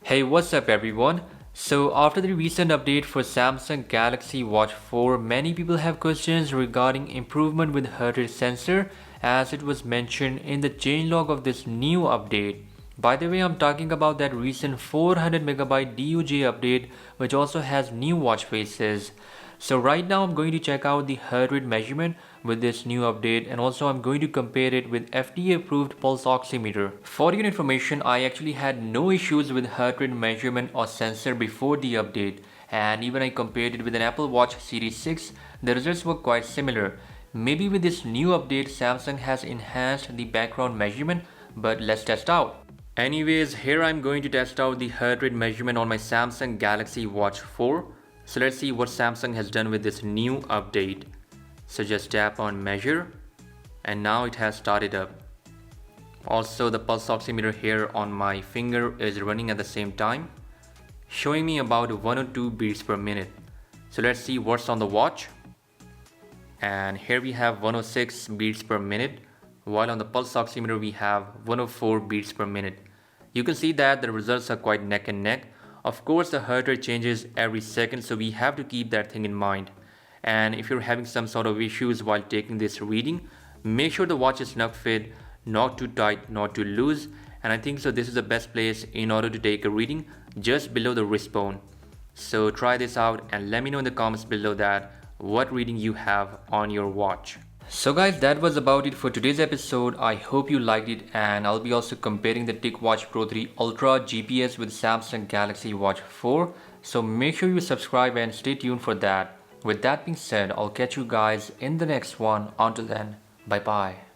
Hey, what's up everyone? So after the recent update for Samsung Galaxy Watch 4, many people have questions regarding improvement with heart rate sensor as it was mentioned in the changelog of this new update. By the way, I'm talking about that recent 400 megabyte DUJ update which also has new watch faces. So right now I'm going to check out the heart rate measurement with this new update, and also I'm going to compare it with FDA approved pulse oximeter. For your information, I actually had no issues with heart rate measurement or sensor before the update, and even I compared it with an Apple Watch Series 6, the results were quite similar. Maybe with this new update Samsung has enhanced the background measurement, but let's test out. Anyways, here I'm going to test out the heart rate measurement on my Samsung Galaxy Watch 4. So let's see what Samsung has done with this new update. So just tap on measure and now it has started up. Also the pulse oximeter here on my finger is running at the same time, showing me about 102 beats per minute. So let's see what's on the watch. And here we have 106 beats per minute, while on the pulse oximeter we have 104 beats per minute. You can see that the results are quite neck and neck. Of course the heart rate changes every second, so we have to keep that thing in mind. And if you're having some sort of issues while taking this reading, make sure the watch is snug fit, not too tight, not too loose. And I think so this is the best place in order to take a reading, just below the wrist bone. So try this out and let me know in the comments below that what reading you have on your watch. So guys, that was about it for today's episode. I hope you liked it, and I'll be also comparing the TicWatch Pro 3 Ultra GPS with Samsung Galaxy Watch 4. So make sure you subscribe and stay tuned for that. With that being said, I'll catch you guys in the next one. Until then, bye bye.